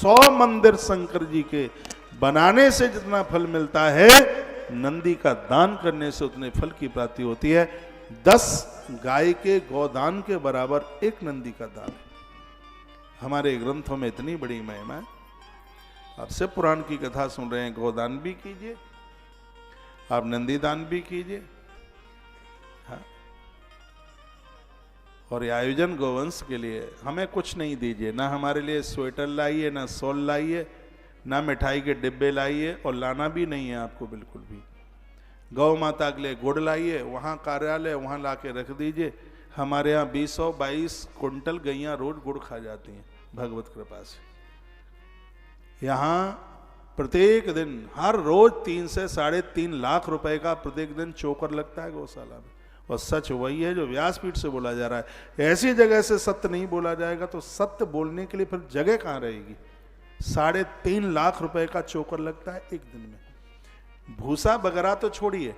100 मंदिर शंकर जी के बनाने से जितना फल मिलता है, नंदी का दान करने से उतने फल की प्राप्ति होती है। 10 गाय के गोदान के बराबर एक नंदी का दान है। हमारे ग्रंथों में इतनी बड़ी महिमा है। आप शिव पुराण की कथा सुन रहे हैं, गोदान भी कीजिए, आप नंदी दान भी कीजिए। हाँ, और ये आयोजन गोवंश के लिए हमें कुछ नहीं दीजिए, ना हमारे लिए स्वेटर लाइए, ना शॉल लाइए, ना मिठाई के डिब्बे लाइए, और लाना भी नहीं है आपको बिल्कुल भी। गौ माता के लिए गुड़ लाइए, वहाँ कार्यालय वहाँ ला के रख दीजिए। हमारे यहाँ 22 कुंटल गैयाँ रोज गुड़ खा जाती हैं भगवत कृपा से। यहाँ प्रत्येक दिन हर रोज 3 से 3.5 लाख रुपए का प्रत्येक दिन चोकर लगता है गौशाला में। और सच वही है जो व्यासपीठ से बोला जा रहा है। ऐसी जगह से सत्य नहीं बोला जाएगा तो सत्य बोलने के लिए फिर जगह कहाँ रहेगी। 3.5 लाख रुपए का चोकर लगता है एक दिन में। भूसा वगैरह तो छोड़िए,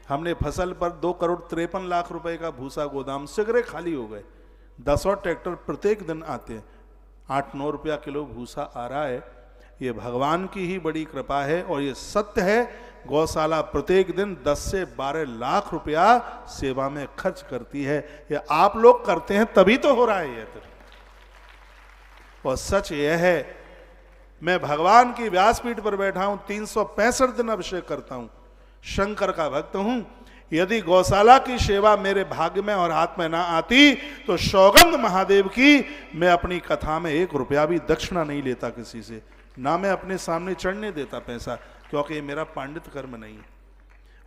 हमने फसल पर 2,53 लाख रुपए का भूसा गोदाम सिगरे खाली हो गए। 10 ट्रैक्टर प्रत्येक दिन आते हैं, 8-9 रुपया किलो भूसा आ रहा है। ये भगवान की ही बड़ी कृपा है और ये सत्य है। गौशाला प्रत्येक दिन 10 से 12 लाख रुपया सेवा में खर्च करती है। ये आप लोग करते हैं तभी तो हो रहा है ये। और सच यह है, मैं भगवान की व्यासपीठ पर बैठा हूं, 365 दिन अभिषेक करता हूं, शंकर का भक्त हूं। यदि गौशाला की सेवा मेरे भाग्य में और हाथ में ना आती तो सौगंध महादेव की मैं अपनी कथा में 1 रुपया भी दक्षिणा नहीं लेता किसी से, ना मैं अपने सामने चढ़ने देता पैसा, क्योंकि ये मेरा पांडित कर्म नहीं है।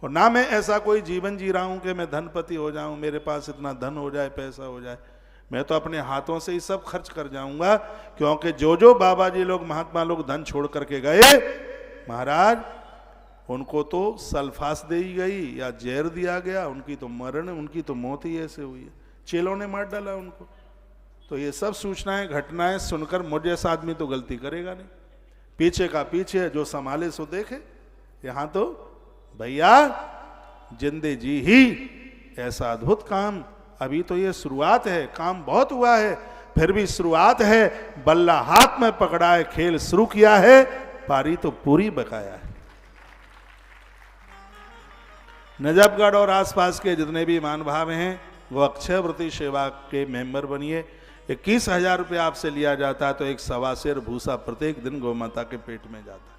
और ना मैं ऐसा कोई जीवन जी रहा हूं कि मैं धनपति हो जाऊं, मेरे पास इतना धन हो जाए, पैसा हो जाए। मैं तो अपने हाथों से ही सब खर्च कर जाऊंगा, क्योंकि जो बाबा जी लोग, महात्मा लोग धन छोड़ करके गए महाराज, उनको तो सल्फास दी गई या जहर दिया गया, उनकी तो मरण, उनकी तो मौत ही ऐसे हुई है, चेलों ने मार डाला उनको। तो ये सब सूचनाएं, घटनाएं सुनकर मुझ जैसा आदमी तो गलती करेगा नहीं। पीछे का पीछे, जो संभाले सो देखे। यहां तो भैया जिंदे जी ही ऐसा अद्भुत काम, अभी तो ये शुरुआत है, काम बहुत हुआ है, फिर भी शुरुआत है। बल्ला हाथ में पकड़ा है, खेल शुरू किया है, पारी तो पूरी बकाया है। नजफगढ़ और आसपास के जितने भी मान भाव हैं वो अक्षय व्रती सेवा के मेंबर बनिए। 21,000 रुपये आपसे लिया जाता है तो 1.25 सेर भूसा प्रत्येक दिन गौ माता के पेट में जाता है।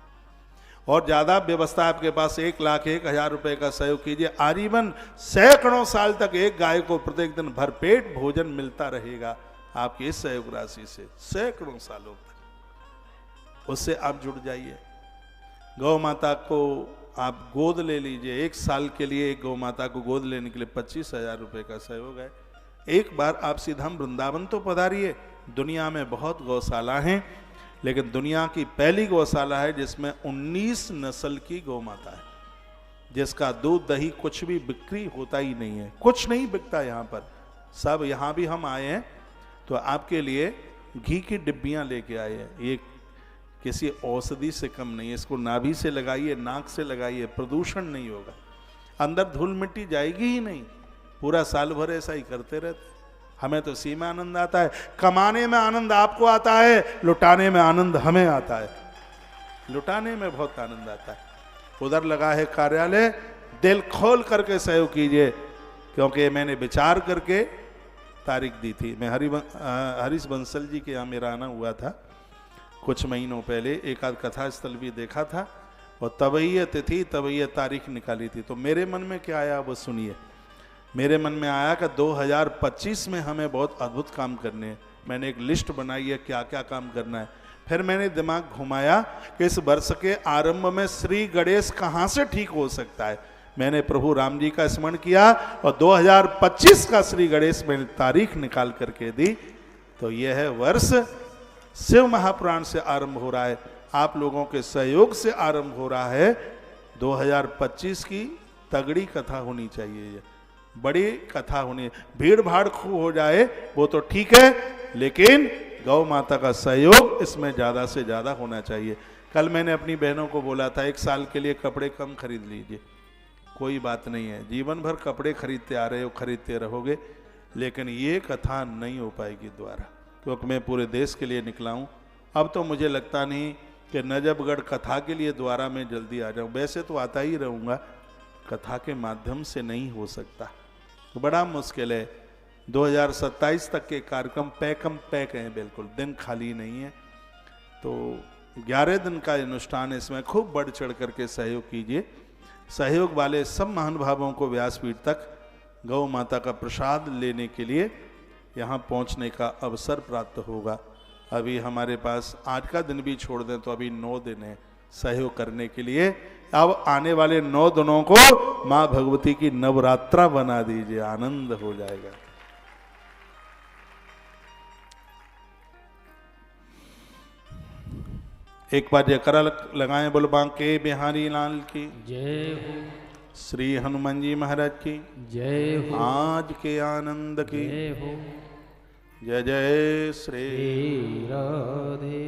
और ज्यादा व्यवस्था आपके पास 1,01,000 रुपए का सहयोग कीजिए। आजीवन सैकड़ों साल तक एक गाय को प्रत्येक दिन भरपेट भोजन मिलता रहेगा आपकी इस सहयोग राशि से, सैकड़ों सालों तक। उससे आप जुड़ जाइए। गौ माता को आप गोद ले लीजिए। 1 साल के लिए एक गौ माता को गोद लेने के लिए 25,000 रुपए का सहयोग है। एक बार आप सीधाम वृंदावन तो पधारिए। दुनिया में बहुत गौशाला हैं, लेकिन दुनिया की पहली गौशाला है जिसमें 19 नस्ल की गौ माता है, जिसका दूध दही कुछ भी बिक्री होता ही नहीं है, कुछ नहीं बिकता यहाँ पर। सब यहाँ भी हम आए हैं तो आपके लिए घी की डिब्बियाँ लेके आए हैं। ये किसी औषधि से कम नहीं है। इसको नाभि से लगाइए, नाक से लगाइए, प्रदूषण नहीं होगा, अंदर धूल मिट्टी जाएगी ही नहीं। पूरा साल भर ऐसा ही करते रहते। हमें तो इसी में आनंद आता है। कमाने में आनंद आपको आता है, लुटाने में आनंद हमें आता है। लुटाने में बहुत आनंद आता है। उधर लगा है कार्यालय, दिल खोल करके सहयोग कीजिए, क्योंकि मैंने विचार करके तारीख दी थी। मैं हरीश बंसल जी के यहाँ मेरा आना हुआ था कुछ महीनों पहले, एक आध कथा स्थल भी देखा था और तब ये तिथि, तब ये तारीख निकाली थी। तो मेरे मन में क्या आया वो सुनिए। मेरे मन में आया कि 2025 में हमें बहुत अद्भुत काम करने हैं। मैंने एक लिस्ट बनाई है क्या क्या काम करना है। फिर मैंने दिमाग घुमाया कि इस वर्ष के आरंभ में श्री गणेश कहाँ से ठीक हो सकता है। मैंने प्रभु राम जी का स्मरण किया और 2025 का श्री गणेश मैंने तारीख निकाल करके दी। तो यह है वर्ष शिव महापुराण से आरंभ हो रहा है, आप लोगों के सहयोग से आरंभ हो रहा है। 2025 की तगड़ी कथा होनी चाहिए, बड़ी कथा होनी। भीड़ भाड़ खूब हो जाए वो तो ठीक है, लेकिन गौ माता का सहयोग इसमें ज़्यादा से ज़्यादा होना चाहिए। कल मैंने अपनी बहनों को बोला था 1 साल के लिए कपड़े कम खरीद लीजिए, कोई बात नहीं है, जीवन भर कपड़े खरीदते आ रहे हो, खरीदते रहोगे, लेकिन ये कथा नहीं हो पाएगी दोबारा, क्योंकि मैं पूरे देश के लिए निकला हूँ। अब तो मुझे लगता नहीं कि नजफगढ़ कथा के लिए द्वारा मैं जल्दी आ जाऊं। वैसे तो आता ही रहूँगा, कथा के माध्यम से नहीं हो सकता, तो बड़ा मुश्किल है। 2027 तक के कार्यक्रम पैकम पैक हैं, बिल्कुल दिन खाली नहीं है। तो 11 दिन का अनुष्ठान, इसमें खूब बढ़ चढ़ करके सहयोग कीजिए। सहयोग वाले सब महानुभावों को व्यासपीठ तक गौ माता का प्रसाद लेने के लिए यहाँ पहुँचने का अवसर प्राप्त होगा। अभी हमारे पास आज का दिन भी छोड़ दें तो अभी 9 दिन है सहयोग करने के लिए। अब आने वाले 9 दिनों को माँ भगवती की नवरात्रा बना दीजिए, आनंद हो जाएगा। एक बार जयकारा लगाएं, बोल बांके बिहारी लाल की जय हो, श्री हनुमान जी महाराज की जय हो, आज के आनंद की जय हो, जय जय श्री राधे।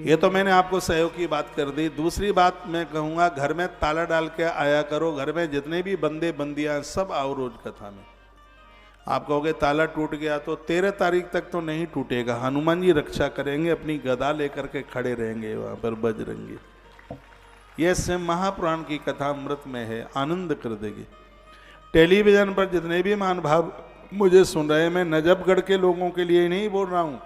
ये तो मैंने आपको सहयोग की बात कर दी। दूसरी बात मैं कहूँगा, घर में ताला डाल के आया करो। घर में जितने भी बंदे बंदियां सब आओ रोज कथा में। आप कहोगे ताला टूट गया, तो 13 तारीख तक तो नहीं टूटेगा। हनुमान जी रक्षा करेंगे, अपनी गदा लेकर के खड़े रहेंगे वहां पर बजरंगी। ये सिंह महापुराण की कथा अमृत में है, आनंद कर देगी। टेलीविजन पर जितने भी महानुभाव मुझे सुन रहे हैं, मैं नजफगढ़ के लोगों के लिए ही नहीं बोल रहा हूं,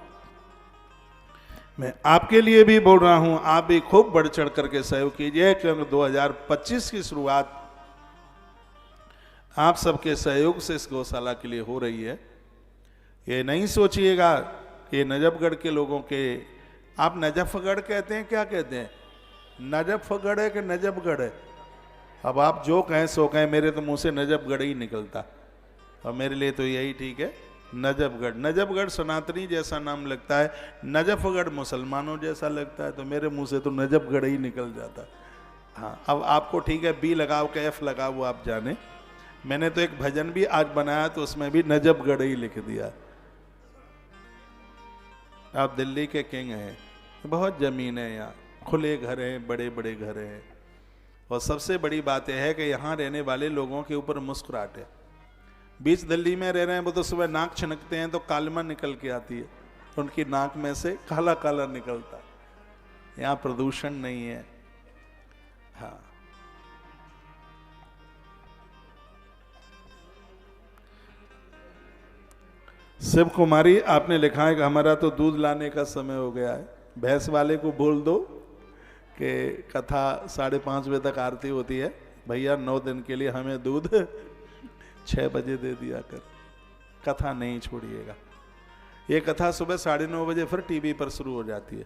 मैं आपके लिए भी बोल रहा हूं। आप भी खूब बढ़ चढ़ करके सहयोग कीजिए, क्योंकि 2025 की शुरुआत आप सबके सहयोग से इस गौशाला के लिए हो रही है। ये नहीं सोचिएगा कि नजफगढ़ के लोगों के, आप नजफगढ़ कहते हैं, क्या कहते हैं, नजफगढ़ है कि नजफगढ़ है? अब आप जो कहें सो कहें, मेरे तो मुंह से नजफगढ़ ही निकलता, और मेरे लिए तो यही ठीक है, नजफगढ़। नजफगढ़ सनातनी जैसा नाम लगता है, नजफगढ़ मुसलमानों जैसा लगता है, तो मेरे मुंह से तो नजफगढ़ ही निकल जाता। हाँ, अब आपको ठीक है, बी लगाओ के एफ लगाओ, वो आप जाने। मैंने तो एक भजन भी आज बनाया, तो उसमें भी नजफगढ़ ही लिख दिया। आप दिल्ली के किंग हैं, बहुत जमीन है यहाँ, खुले घर हैं, बड़े बड़े घर हैं, और सबसे बड़ी बात यह है कि यहाँ रहने वाले लोगों के ऊपर मुस्कुराहट है। बीच दिल्ली में रह रहे हैं, वो तो सुबह नाक छिनकते हैं तो कालमा निकल के आती है, उनकी नाक में से काला काला निकलता है। यहाँ प्रदूषण नहीं है। हाँ, शिव कुमारी आपने लिखा है कि हमारा तो दूध लाने का समय हो गया है। भैंस वाले को बोल दो कि कथा 5:30 बजे तक आरती होती है, भैया 9 दिन के लिए हमें दूध 6 बजे दे दिया कर, कथा नहीं छोड़िएगा। ये कथा सुबह 9:30 बजे फिर टीवी पर शुरू हो जाती है,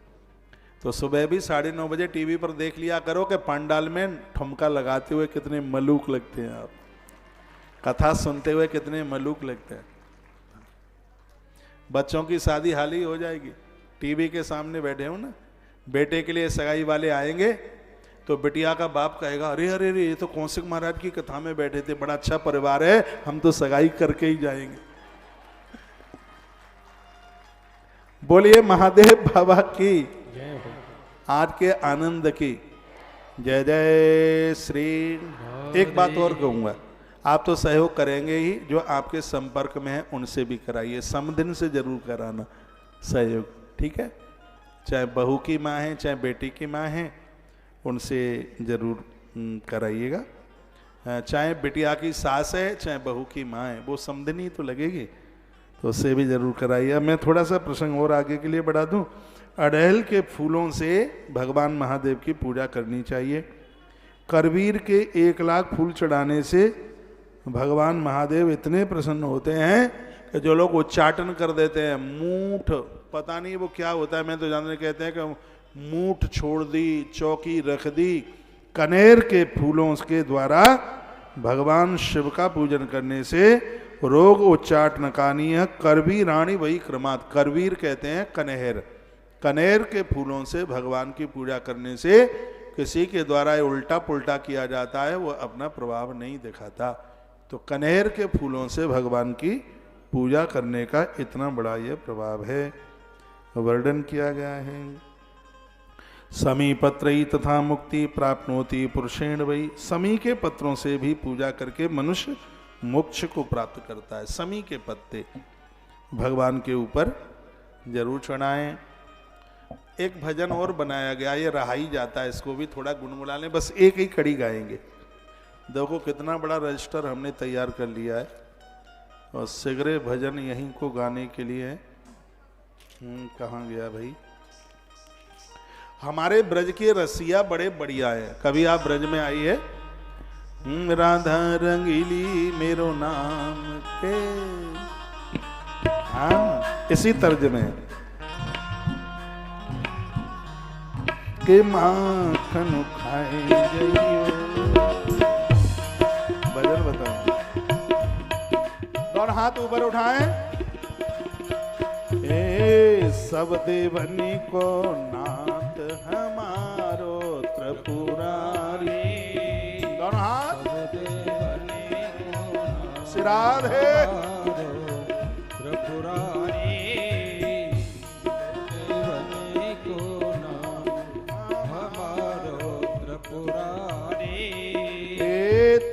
तो सुबह भी 9:30 बजे टीवी पर देख लिया करो कि पंडाल में ठुमका लगाते हुए कितने मलूक लगते हैं आप, कथा सुनते हुए कितने मलूक लगते हैं। बच्चों की शादी हाल ही हो जाएगी, टीवी के सामने बैठे हो ना, बेटे के लिए सगाई वाले आएंगे तो बिटिया का बाप कहेगा, अरे अरे अरे, ये तो कौशिक महाराज की कथा में बैठे थे, बड़ा अच्छा परिवार है, हम तो सगाई करके ही जाएंगे। बोलिए महादेव बाबा की जय हो, आज के आनंद की जय जय श्री। एक बात और कहूंगा, आप तो सहयोग करेंगे ही, जो आपके संपर्क में है उनसे भी कराइए, समदिन से जरूर कराना सहयोग, ठीक है? चाहे बहू की माँ है, चाहे बेटी की माँ है, उनसे जरूर कराइएगा। चाहे बिटिया की सास है, चाहे बहू की माँ है, वो समदिनी तो लगेगी, तो उससे भी जरूर कराइए। मैं थोड़ा सा प्रसंग और आगे के लिए बढ़ा दूं। अड़हल के फूलों से भगवान महादेव की पूजा करनी चाहिए। करवीर के 1 लाख फूल चढ़ाने से भगवान महादेव इतने प्रसन्न होते हैं कि जो लोग उच्चाटन कर देते हैं, मूठ, पता नहीं वो क्या होता है, मैं तो जानने कहते हैं कि मूठ छोड़ दी, चौकी रख दी, कनेर के फूलों के द्वारा भगवान शिव का पूजन करने से रोग उच्चाट नकानीय करवी रानी वही क्रमात। करवीर कहते हैं कनेर, कनेर के फूलों से भगवान की पूजा करने से किसी के द्वारा उल्टा पुल्टा किया जाता है, वो अपना प्रभाव नहीं दिखाता। तो कनेर के फूलों से भगवान की पूजा करने का इतना बड़ा यह प्रभाव है, वर्णन किया गया है। समी पत्रई तथा मुक्ति प्राप्नोति पुरुषेण वही। समी के पत्रों से भी पूजा करके मनुष्य मोक्ष को प्राप्त करता है। समी के पत्ते भगवान के ऊपर जरूर चढ़ाएं। एक भजन और बनाया गया, ये रहा ही जाता है, इसको भी थोड़ा गुनगुना लें, बस एक ही कड़ी गाएंगे। देखो कितना बड़ा रजिस्टर हमने तैयार कर लिया है और सिगरे भजन यहीं को गाने के लिए है। कहाँ गया भाई? हमारे ब्रज के रसिया बड़े बढ़िया है, कभी आप ब्रज में आइए। राधा रंगीली मेरो नाम के, हाँ इसी तर्ज में के माखन खाए जाइयो। भजन बताओ, दोनों हाथ ऊपर उठाएं। ए सब देवनी को नाथ हमारो त्रिपुरारी, दोनों हाथ सिराधे त्रिपुरारी, देवनी को नाम हमारो त्रिपुरारी,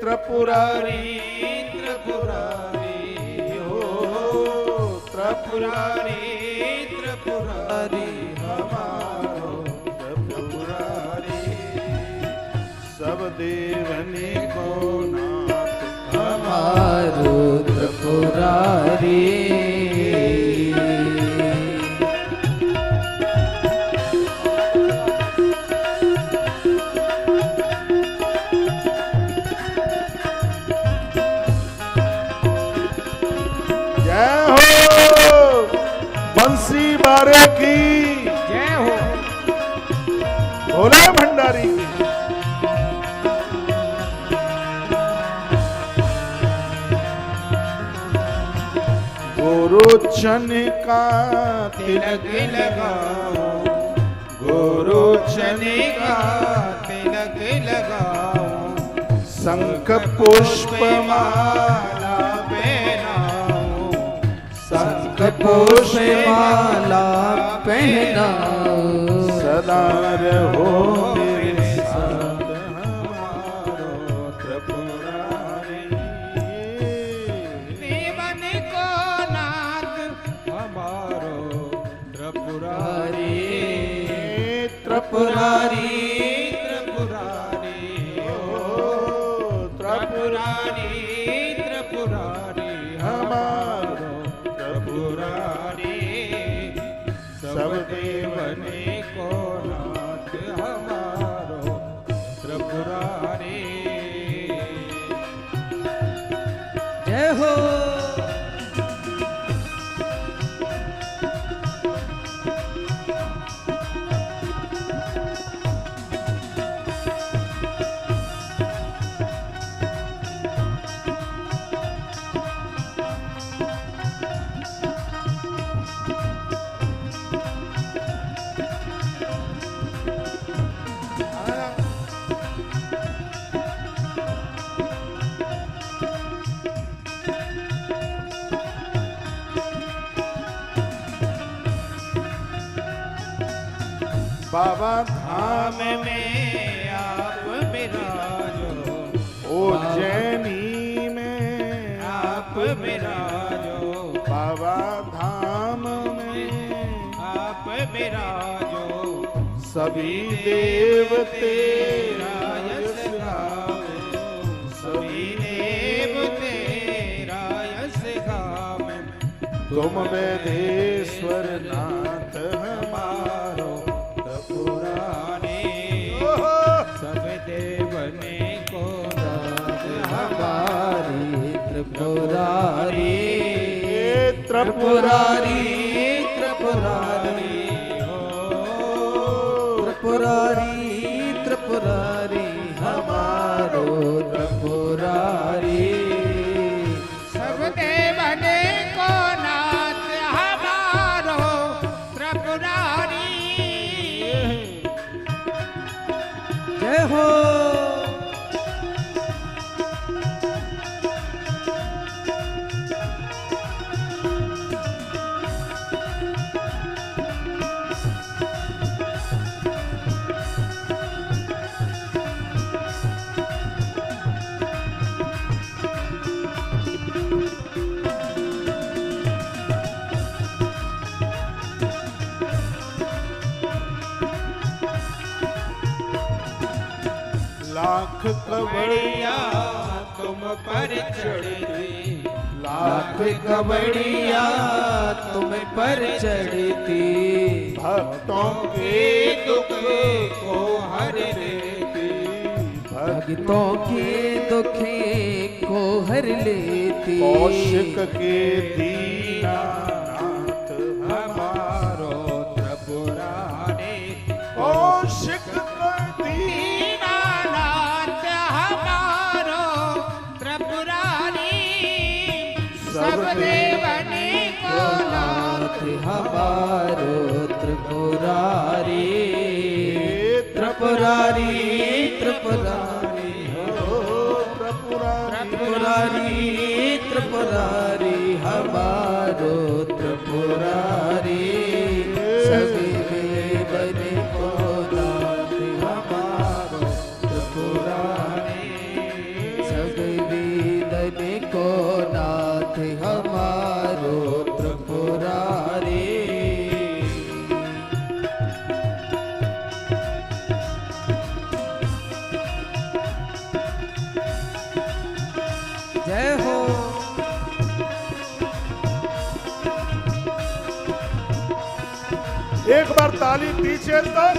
त्रिपुरारी त्रिपुरारी हो, त्रिपुरारी त्रिपुरारी हमारो त्रिपुरारी, सब देवनी को नाथ हमारो त्रिपुरारी। जय हो बंसी बारे की, जय हो भोले भंडारी की। गुरु चन का तिलक लगाओ, गुरु चन का तिलक लगाओ, शंख पुष्प माला पहनाओ, शंख पुष्प माला पहनाओ, सदा रहो मेरे साथ हमारो त्रिपुरारी। देवन को नाथ हमारो त्रिपुरारी, त्रिपुरारी त्रिपुरारी त्रिपुरारी त्रिपुरारी हमारो त्रिपुरारी, सब देवनी को नाथ हमारो त्रिपुरारी। जय हो बाबा धाम में आप विराजो, उज्जैनी में आप विराजो, बाबा धाम में आप विराजो, सभी देवते रायस गावे, सभी देवते रायस गावे, तुम वेदेश्वर नाथ हमारो त्रिपुरारी, सब देवने को नाथ हमारी त्रिपुरारी, त्रिपुरारी त्रिपुरारी त्रिपुरारी त्रिपुरारी हमारो त्रिपुरारी, सब देवने को नाथ हमारो त्रिपुरारी। जय हो लाख कबड़िया तुम पर चढ़ती, लाख लाख कबड़िया तुम पर चढ़ती, भक्तों के दुख को हर लेती, भक्तों के दुखे को हर लेती। कौशिक के दीनानाथ हमारो त्रिपुरारी, कौशिक के दीनानाथ हमारो त्रिपुरारी, सब देवनी को नाथ हमारो त्रिपुरारी, त्रिपुरारी त्रिपुरारी त्रिपुरारी त्रिपुरारी हमारो त्रिपुरारी, सभी वेदन को नाथ हमारो त्रिपुरारी, सभी वेदन को नाथ हमारो त्रिपुरारी। जय हो। एक बार ताली पीछे तक।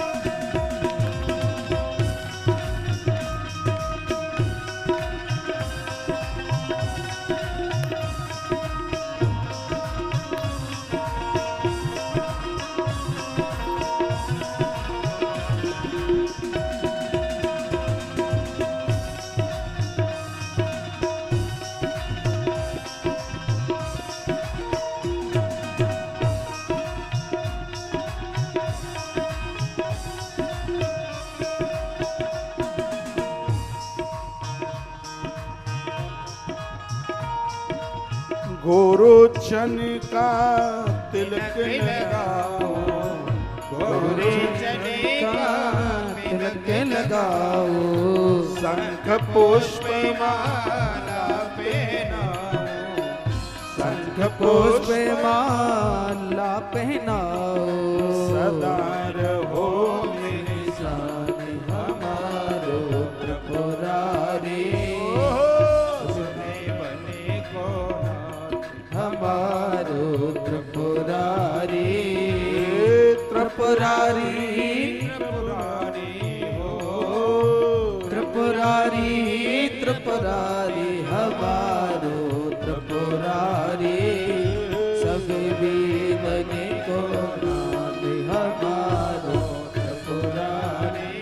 गोरोचन का तिलक लगाओ, गोरोचन का तिलक लगाओ, शंख पुष्प माला पहनाओ, शंख पुष्प माला पहनाओ, सदा रहो मेरे साथ हमारो त्रिपुरारी, हमारो त्रिपुरारी, त्रिपुरारी त्रिपुरारी त्रिपुरारी हमारो त्रिपुरारी, सब वेदन को नाथ हमारो त्रिपुरारी,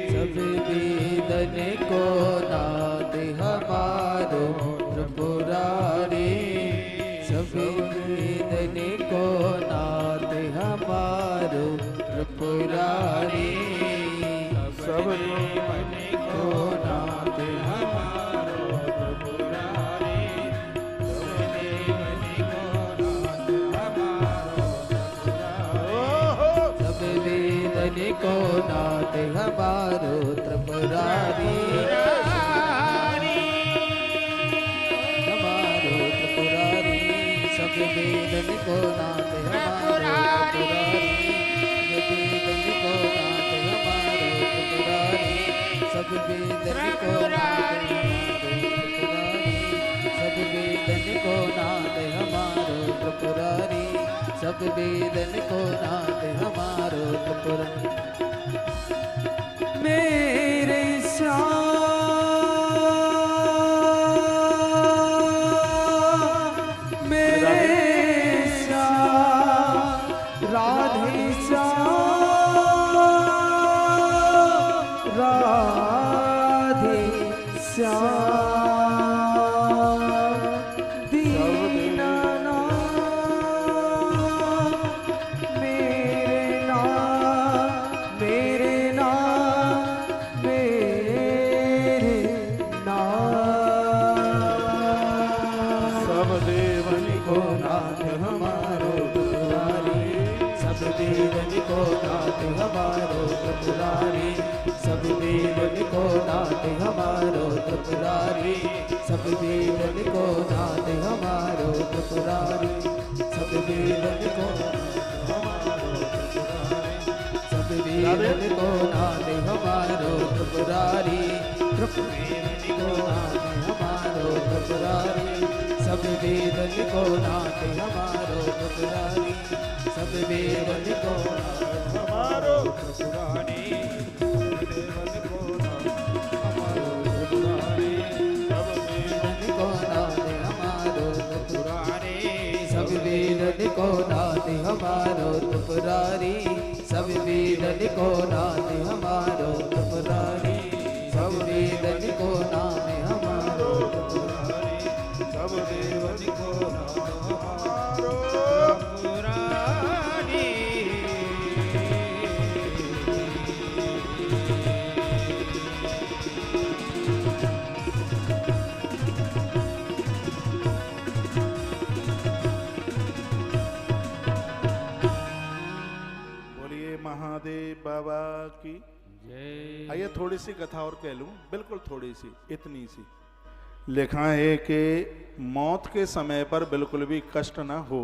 सब वेदन को नाथ हमारो त्रिपुरारी, सब वेदन को नाथ हमारो त्रिपुरारी, सब मन को नाथ हमारो त्रिपुरारी, सब वेदन को नाथ हमारो त्रिपुरारी, हमारो त्रिपुरारी, सब वेदन को नाथ हमारो त्रिपुरारी, सब वेदन को नाथ सब वेदन को नाथ हमारो त्रिपुरारी, सब वेदन को नाथ हमारो त्रिपुरारी। मेरे श्याम, मेरे श्याम, राधे श्याम, राधे श्याम, दीनानाथ मेरे नाम, मेरे नाम, मेरे नाम, सब देवन को नाथ हमारो त्रिपुरारी, सब देवन को नाथ हमारो त्रिपुरारी, सब देवन को नाथ हमारो त्रिपुरारी, सब देवन को नाथ हमारो त्रिपुरारी, सब देवन को हमारो त्रिपुरारी, सब देवन को नाथ हमारो हमारो त्रिपुरारी त्रिपुरेवन को नाथ हमारो त्रिपुरारी सब वेदन को नाथ हमारो त्रिपुरारी सब वेदन को नाथ हमारो त्रिपुरारी देवन को नाथ हमारो त्रिपुरारी सब वेदन को नाथ हमारो त्रिपुरारी सब वेदन को नाथ हमारो त्रिपुरारी सब वेदन को नाथ हमारो त्रिपुरारी सब वेदन को नाम हमारो त्रिपुरारी सब वेदन को नाम हमारो त्रिपुरारी। महादेव बाबा की जय। आइए थोड़ी सी कथा और कह लूं, बिल्कुल थोड़ी सी, इतनी सी। लिखा है कि मौत के समय पर बिल्कुल भी कष्ट ना हो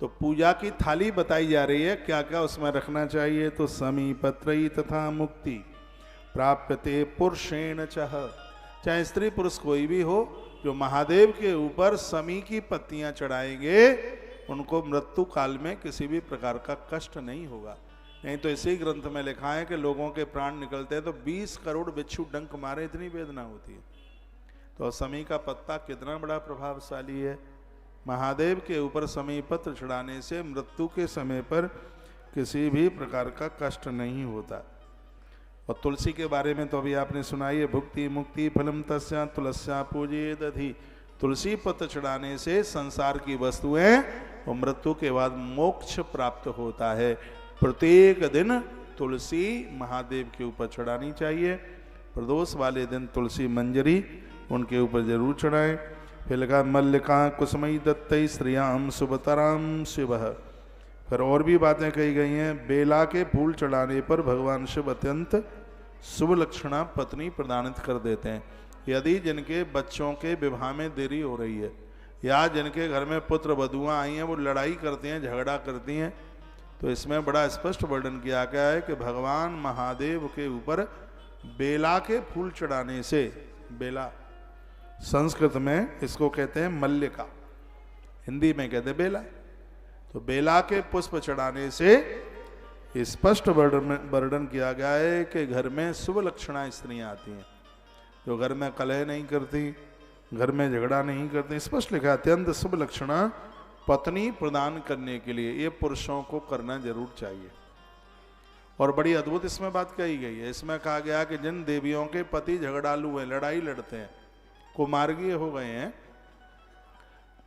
तो पूजा की थाली बताई जा रही है, क्या क्या उसमें रखना चाहिए। तो समीपत्रयी तथा मुक्ति प्राप्यते पुरुषेण चह, चाहे स्त्री पुरुष कोई भी हो, जो महादेव के ऊपर समी की पत्तियां चढ़ाएंगे उनको मृत्यु काल में किसी भी प्रकार का कष्ट नहीं होगा। नहीं तो इसी ग्रंथ में लिखा है कि लोगों के प्राण निकलते हैं तो 20 करोड़ बिच्छू डंक मारे, इतनी वेदना होती है। तो समी का पत्ता कितना बड़ा प्रभावशाली है। महादेव के ऊपर समी पत्र चढ़ाने से मृत्यु के समय पर किसी भी प्रकार का कष्ट नहीं होता। और तुलसी के बारे में तो अभी आपने सुनाई है, भुक्ति मुक्ति फलम तस्या तुलस्या पूजे दधि। तुलसी पत्र चढ़ाने से संसार की वस्तुएं और मृत्यु के बाद मोक्ष प्राप्त होता है। प्रत्येक दिन तुलसी महादेव के ऊपर चढ़ानी चाहिए। प्रदोष वाले दिन तुलसी मंजरी उनके ऊपर जरूर चढ़ाएं। फिर लगा मल्लिका कुसुमई दत्तई श्रियाम शुभतराम शिव। फिर और भी बातें कही गई हैं। बेला के फूल चढ़ाने पर भगवान शिव अत्यंत शुभ लक्षणा पत्नी प्रदानित कर देते हैं। यदि जिनके बच्चों के विवाह में देरी हो रही है या जिनके घर में पुत्र वधुआं आई हैं, वो लड़ाई करती हैं, झगड़ा करती हैं, तो इसमें बड़ा स्पष्ट वर्णन किया गया है कि भगवान महादेव के ऊपर बेला के फूल चढ़ाने से, बेला संस्कृत में इसको कहते हैं मल्लिका, हिंदी में कहते हैं बेला, तो बेला के पुष्प चढ़ाने से स्पष्ट वर्णन किया गया है कि घर में शुभ लक्षणा स्त्रियां आती हैं, जो घर में कलह नहीं करती, घर में झगड़ा नहीं करती। स्पष्ट लिखा है अत्यंत शुभ लक्षणा पत्नी प्रदान करने के लिए ये पुरुषों को करना जरूर चाहिए। और बड़ी अद्भुत इसमें बात कही गई है। इसमें कहा गया कि जिन देवियों के पति झगड़ालू हैं, लड़ाई लड़ते हैं, कुमार्गीय हो गए हैं,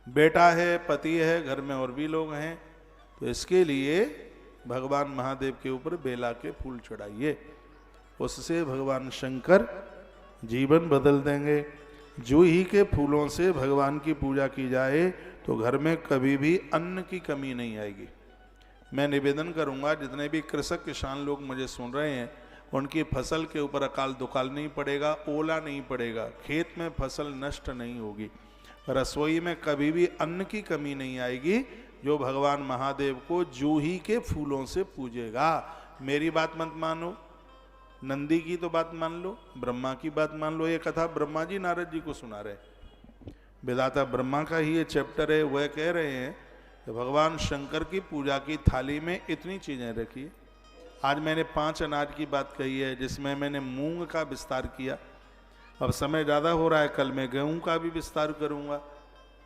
बेटा है, पति है, घर में और भी लोग हैं, तो इसके लिए भगवान महादेव के ऊपर बेला के फूल चढ़ाइए, उससे भगवान शंकर जीवन बदल देंगे। जूही के फूलों से भगवान की पूजा की जाए तो घर में कभी भी अन्न की कमी नहीं आएगी। मैं निवेदन करूंगा जितने भी कृषक किसान लोग मुझे सुन रहे हैं, उनकी फसल के ऊपर अकाल दुकाल नहीं पड़ेगा, ओला नहीं पड़ेगा, खेत में फसल नष्ट नहीं होगी, रसोई में कभी भी अन्न की कमी नहीं आएगी, जो भगवान महादेव को जूही के फूलों से पूजेगा। मेरी बात मत मानो, नंदी की तो बात मान लो, ब्रह्मा की बात मान लो। ये कथा ब्रह्मा जी नारद जी को सुना रहे, विधाता ब्रह्मा का ही ये चैप्टर है। वह कह रहे हैं कि भगवान शंकर की पूजा की थाली में इतनी चीजें रखी। आज मैंने 5 अनाज की बात कही है, जिसमें मैंने मूंग का विस्तार किया। अब समय ज़्यादा हो रहा है, कल मैं गेहूं का भी विस्तार करूंगा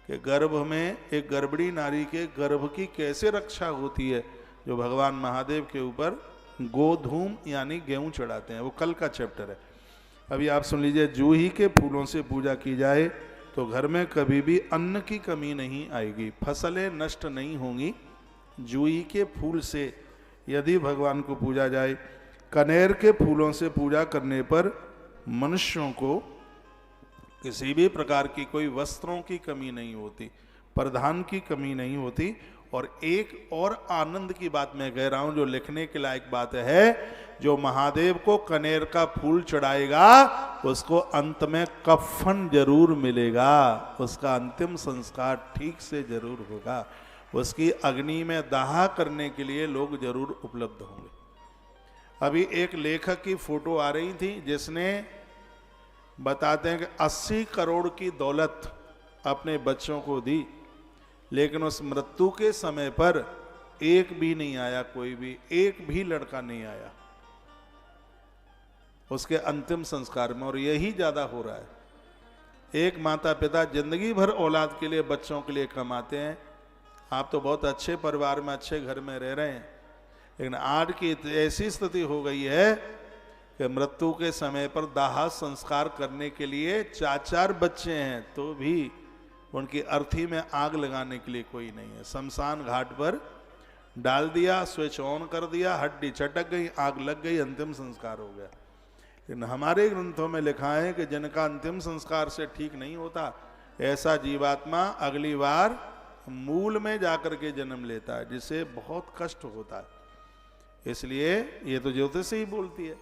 कि गर्भ में एक गर्भड़ी नारी के गर्भ की कैसे रक्षा होती है, जो भगवान महादेव के ऊपर गोधूम यानी गेहूं चढ़ाते हैं। वो कल का चैप्टर है। अभी आप सुन लीजिए, जूही के फूलों से पूजा की जाए तो घर में कभी भी अन्न की कमी नहीं आएगी, फसलें नष्ट नहीं होंगी। जूही के फूल से यदि भगवान को पूजा जाए, कनेर के फूलों से पूजा करने पर मनुष्यों को किसी भी प्रकार की कोई वस्त्रों की कमी नहीं होती, प्रधान की कमी नहीं होती। और एक और आनंद की बात मैं कह रहा हूं, जो लिखने के लायक बात है, जो महादेव को कनेर का फूल चढ़ाएगा उसको अंत में कफन जरूर मिलेगा, उसका अंतिम संस्कार ठीक से जरूर होगा, उसकी अग्नि में दाह करने के लिए लोग जरूर उपलब्ध होंगे। अभी एक लेखक की फोटो आ रही थी जिसने बताते हैं कि 80 करोड़ की दौलत अपने बच्चों को दी, लेकिन उस मृत्यु के समय पर एक भी नहीं आया, कोई भी एक भी लड़का नहीं आया उसके अंतिम संस्कार में। और यही ज्यादा हो रहा है। एक माता पिता जिंदगी भर औलाद के लिए, बच्चों के लिए कमाते हैं। आप तो बहुत अच्छे परिवार में, अच्छे घर में रह रहे हैं, लेकिन आज की ऐसी स्थिति हो गई है कि मृत्यु के समय पर दाह संस्कार करने के लिए 4-4 बच्चे हैं तो भी उनकी अर्थी में आग लगाने के लिए कोई नहीं है। शमशान घाट पर डाल दिया, स्विच ऑन कर दिया, हड्डी चटक गई, आग लग गई, अंतिम संस्कार हो गया। लेकिन हमारे ग्रंथों में लिखा है कि जिनका अंतिम संस्कार से ठीक नहीं होता, ऐसा जीवात्मा अगली बार मूल में जाकर के जन्म लेता है, जिससे बहुत कष्ट होता है। इसलिए ये तो ज्योतिष ही बोलती है,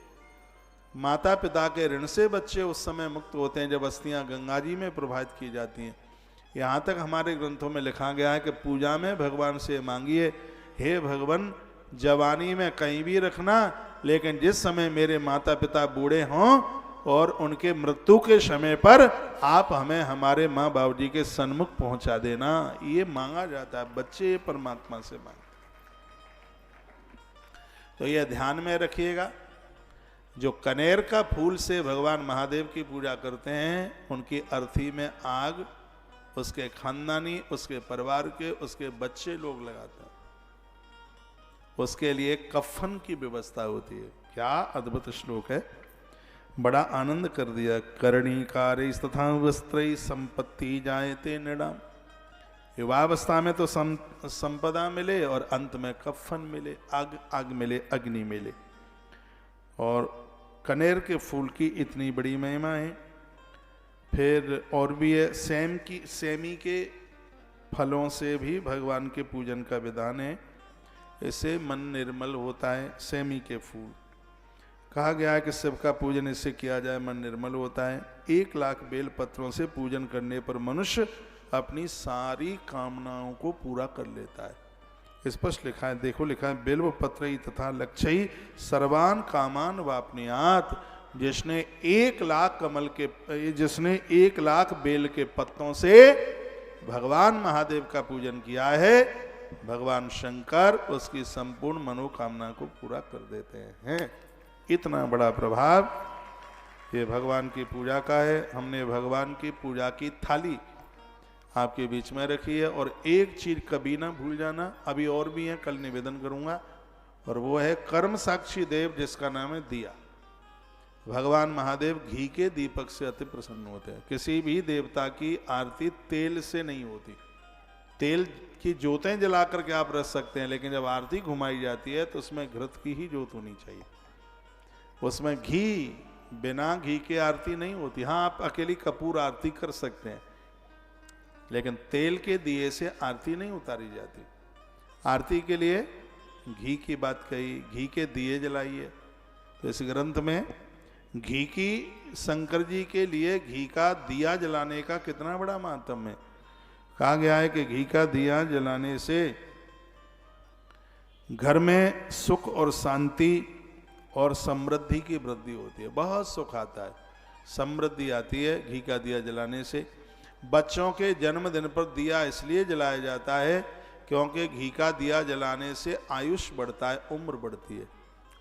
माता पिता के ऋण से बच्चे उस समय मुक्त होते हैं जब अस्थियां गंगा जी में प्रवाहित की जाती हैं। यहाँ तक हमारे ग्रंथों में लिखा गया है कि पूजा में भगवान से मांगिए, हे भगवान जवानी में कहीं भी रखना, लेकिन जिस समय मेरे माता पिता बूढ़े हों और उनके मृत्यु के समय पर आप हमें हमारे माँ बाबू जी के सन्मुख पहुंचा देना। ये मांगा जाता है, बच्चे परमात्मा से मांगते। तो यह ध्यान में रखिएगा, जो कनेर का फूल से भगवान महादेव की पूजा करते हैं, उनकी अर्थी में आग उसके खानदानी, उसके परिवार के, उसके बच्चे लोग लगाते हैं। उसके लिए कफन की व्यवस्था होती है। क्या अद्भुत श्लोक है, बड़ा आनंद कर दिया। कर्णिकारे तथा वस्त्रै संपत्ति जायते नृणाम। युवावस्था में तो संपदा मिले और अंत में कफन मिले, आग मिले, अग्नि मिले। और कनेर के फूल की इतनी बड़ी महिमा है। फिर और भी है, सेमी के फलों से भी भगवान के पूजन का विधान है। इससे मन निर्मल होता है। सेमी के फूल कहा गया है कि शिव का पूजन इससे किया जाए, मन निर्मल होता है। 1 लाख बेल पत्रों से पूजन करने पर मनुष्य अपनी सारी कामनाओं को पूरा कर लेता है। स्पष्ट लिखा है, देखो लिखा है, बिल्व पत्र तथा लक्ष्य सर्वान कामान वापनियात। जिसने 1 लाख जिसने 1 लाख बेल के पत्तों से भगवान महादेव का पूजन किया है, भगवान शंकर उसकी संपूर्ण मनोकामना को पूरा कर देते हैं। इतना बड़ा प्रभाव ये भगवान की पूजा का है। हमने भगवान की पूजा की थाली आपके बीच में रखी है। और एक चीज कभी ना भूल जाना, अभी और भी है, कल निवेदन करूंगा, और वो है कर्म साक्षी देव, जिसका नाम है दिया। भगवान महादेव घी के दीपक से अति प्रसन्न होते हैं। किसी भी देवता की आरती तेल से नहीं होती। तेल की जोतें जला करके आप रख सकते हैं, लेकिन जब आरती घुमाई जाती है तो उसमें घृत की ही जोत होनी चाहिए। उसमें घी, बिना घी के आरती नहीं होती। हाँ, आप अकेली कपूर आरती कर सकते हैं, लेकिन तेल के दिए से आरती नहीं उतारी जाती। आरती के लिए घी की बात कही, घी के दिए जलाइए। तो इस ग्रंथ में घी की, शंकर जी के लिए घी का दिया जलाने का कितना बड़ा महात्म्य है। कहा गया है कि घी का दिया जलाने से घर में सुख और शांति और समृद्धि की वृद्धि होती है। बहुत सुख आता है, समृद्धि आती है घी का दिया जलाने से। बच्चों के जन्मदिन पर दिया इसलिए जलाया जाता है क्योंकि घी का दिया जलाने से आयुष बढ़ता है, उम्र बढ़ती है,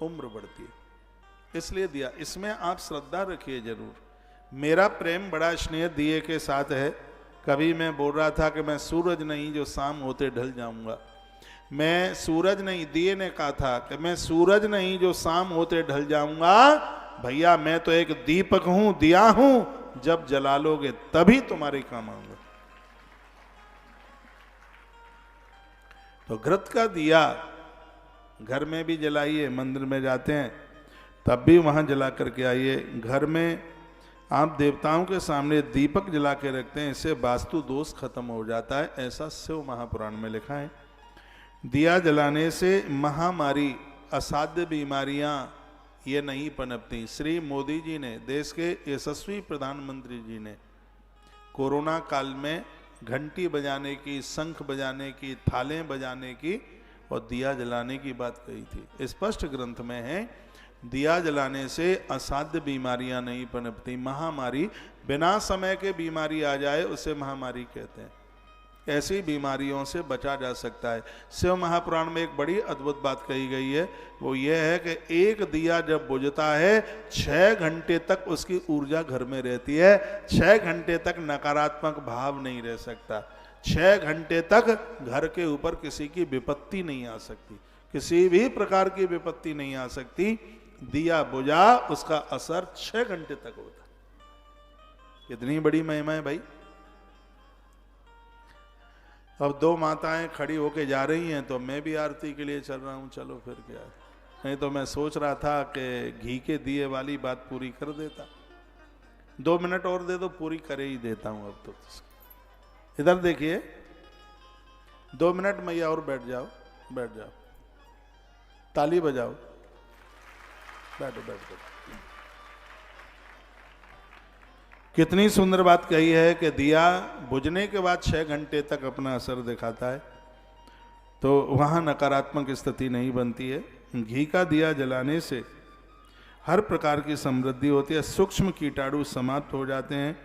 उम्र बढ़ती है, इसलिए दिया। इसमें आप श्रद्धा रखिए जरूर। मेरा प्रेम बड़ा स्नेह दिए के साथ है। कभी मैं बोल रहा था कि मैं सूरज नहीं जो शाम होते ढल जाऊंगा। मैं सूरज नहीं, दिए ने कहा था कि मैं सूरज नहीं जो शाम होते ढल जाऊंगा। भैया मैं तो एक दीपक हूं, दिया हूं, जब जला लोगे तभी तुम्हारे काम आऊंगा। तो घृत का दिया घर में भी जलाइए, मंदिर में जाते हैं तब भी वहां जला करके आइए। घर में आप देवताओं के सामने दीपक जला के रखते हैं, इससे वास्तु दोष खत्म हो जाता है, ऐसा शिव महापुराण में लिखा है। दिया जलाने से महामारी, असाध्य बीमारियां ये नहीं पनपती। श्री मोदी जी ने, देश के यशस्वी प्रधानमंत्री जी ने कोरोना काल में घंटी बजाने की, शंख बजाने की, थालें बजाने की और दिया जलाने की बात कही थी। स्पष्ट ग्रंथ में है दिया जलाने से असाध्य बीमारियां नहीं पनपती। महामारी, बिना समय के बीमारी आ जाए उसे महामारी कहते हैं। ऐसी बीमारियों से बचा जा सकता है। शिव महापुराण में एक बड़ी अद्भुत बात कही गई है, वो ये है कि एक दिया जब बुझता है 6 घंटे तक उसकी ऊर्जा घर में रहती है। 6 घंटे तक नकारात्मक भाव नहीं रह सकता। 6 घंटे तक घर के ऊपर किसी की विपत्ति नहीं आ सकती, किसी भी प्रकार की विपत्ति नहीं आ सकती। दिया बुझा, उसका असर 6 घंटे तक होता। कितनी बड़ी महिमा है भाई। अब 2 माताएं खड़ी होके जा रही हैं, तो मैं भी आरती के लिए चल रहा हूं, चलो फिर क्या है। नहीं तो मैं सोच रहा था कि घी के दिए वाली बात पूरी कर देता। 2 मिनट और दे दो, पूरी करे ही देता हूं अब तो। इधर देखिए, 2 मिनट मैया और बैठ जाओ, बैठ जाओ, ताली बजाओ, बैठो बैठो। कितनी सुंदर बात कही है कि दिया बुझने के बाद 6 घंटे तक अपना असर दिखाता है, तो वहाँ नकारात्मक स्थिति नहीं बनती है। घी का दिया जलाने से हर प्रकार की समृद्धि होती है। सूक्ष्म कीटाणु समाप्त हो जाते हैं,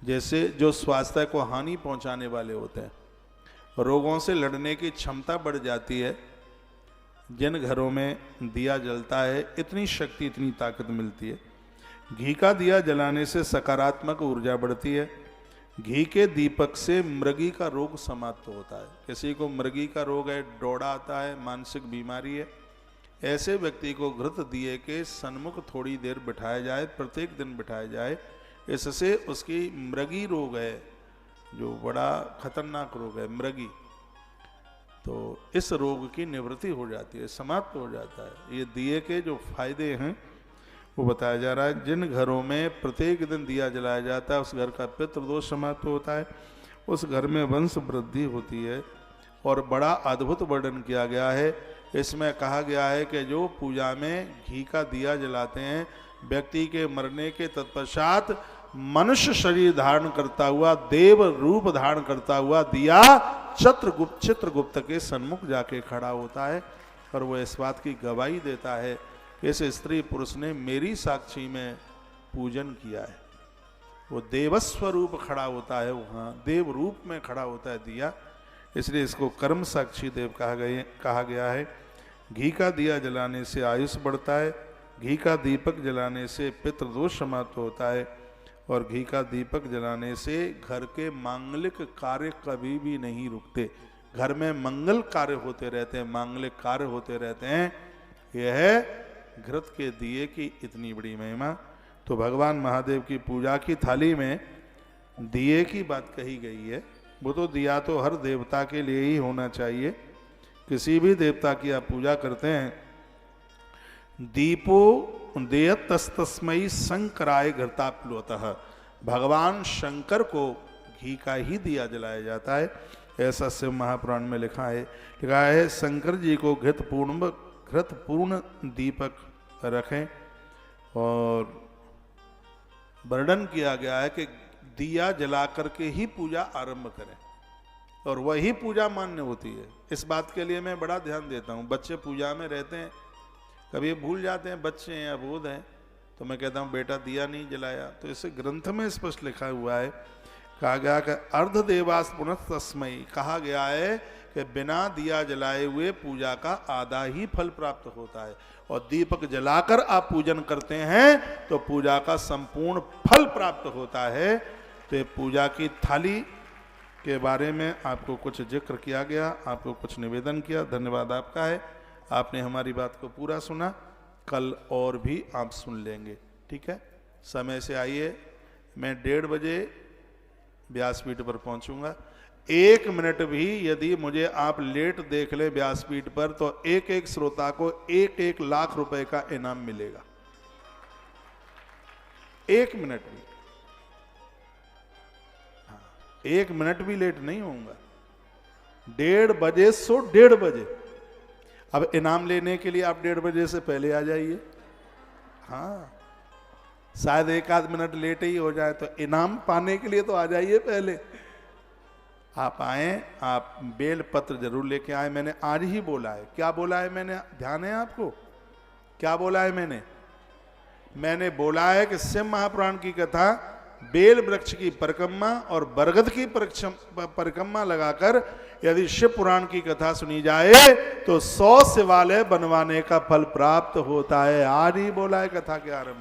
जैसे जो स्वास्थ्य को हानि पहुंचाने वाले होते हैं। रोगों से लड़ने की क्षमता बढ़ जाती है। जिन घरों में दिया जलता है, इतनी शक्ति, इतनी ताकत मिलती है। घी का दिया जलाने से सकारात्मक ऊर्जा बढ़ती है। घी के दीपक से मृगी का रोग समाप्त होता है। किसी को मृगी का रोग है, डोड़ा आता है, मानसिक बीमारी है, ऐसे व्यक्ति को घृत दिए के सन्मुख थोड़ी देर बिठाया जाए, प्रत्येक दिन बिठाया जाए। इससे उसकी मृगी रोग है, जो बड़ा खतरनाक रोग है मृगी, तो इस रोग की निवृत्ति हो जाती है, समाप्त हो जाता है। ये दिए के जो फायदे हैं वो बताया जा रहा है। जिन घरों में प्रत्येक दिन दिया जलाया जाता है, उस घर का पितृदोष समाप्त होता है, उस घर में वंश वृद्धि होती है। और बड़ा अद्भुत वर्णन किया गया है। इसमें कहा गया है कि जो पूजा में घी का दिया जलाते हैं, व्यक्ति के मरने के तत्पश्चात मनुष्य शरीर धारण करता हुआ, देव रूप धारण करता हुआ दिया चित्रगुप्त के सन्मुख जाके खड़ा होता है, और वो इस बात की गवाही देता है कि इस स्त्री पुरुष ने मेरी साक्षी में पूजन किया है। वो देवस्वरूप खड़ा होता है, वहाँ देव रूप में खड़ा होता है दिया, इसलिए इसको कर्म साक्षी देव कहा गया है। घी का दिया जलाने से आयुष बढ़ता है। घी का दीपक जलाने से पितृदोष समाप्त होता है। और घी का दीपक जलाने से घर के मांगलिक कार्य कभी भी नहीं रुकते। घर में मंगल कार्य होते रहते हैं, मांगलिक कार्य होते रहते हैं। यह है घृत के दिए की इतनी बड़ी महिमा। तो भगवान महादेव की पूजा की थाली में दिए की बात कही गई है। वो तो दिया तो हर देवता के लिए ही होना चाहिए। किसी भी देवता की आप पूजा करते हैं, दीपो देयतस्तस्मै शंकराय घृताप्लुतः, भगवान शंकर को घी का ही दिया जलाया जाता है, ऐसा शिव महापुराण में लिखा है। शंकर जी को घृतपूर्ण दीपक रखें। और वर्णन किया गया है कि दिया जला करके ही पूजा आरंभ करें, और वही पूजा मान्य होती है। इस बात के लिए मैं बड़ा ध्यान देता हूँ। बच्चे पूजा में रहते हैं, कभी भूल जाते हैं, बच्चे हैं, अबोध हैं, तो मैं कहता हूँ बेटा दिया नहीं जलाया। तो इसे ग्रंथ में स्पष्ट लिखा हुआ है, कहा गया कि अर्धदेवास पुनः तस्मै, कहा गया है कि बिना दिया जलाए हुए पूजा का आधा ही फल प्राप्त होता है, और दीपक जलाकर आप पूजन करते हैं तो पूजा का संपूर्ण फल प्राप्त होता है। तो ये पूजा की थाली के बारे में आपको कुछ जिक्र किया गया, आपको कुछ निवेदन किया। धन्यवाद आपका है, आपने हमारी बात को पूरा सुना। कल और भी आप सुन लेंगे, ठीक है। समय से आइए, मैं 1:30 बजे व्यासपीठ पर पहुंचूंगा। 1 मिनट भी यदि मुझे आप लेट देख ले व्यासपीठ पर, तो एक एक श्रोता को 1-1 लाख रुपए का इनाम मिलेगा। 1 मिनट भी, 1 मिनट भी लेट नहीं होऊंगा। 1:30 बजे सो 1:30 बजे। अब इनाम लेने के लिए आप 1:30 बजे से पहले आ जाइए। हाँ, शायद 1 मिनट लेट ही हो जाए, तो इनाम पाने के लिए तो आ जाइए पहले। आप आए, आप बेल पत्र जरूर लेके आए। मैंने आज ही बोला है, क्या बोला है मैंने, ध्यान है आपको, क्या बोला है मैंने? मैंने बोला है कि शिव महापुराण की कथा बेल वृक्ष की परिक्रमा और बरगद की परिक्रमा लगाकर यदि शिव पुराण की कथा सुनी जाए तो 100 शिवालय बनवाने का फल प्राप्त होता है। आज ही बोला है कथा के आरंभ।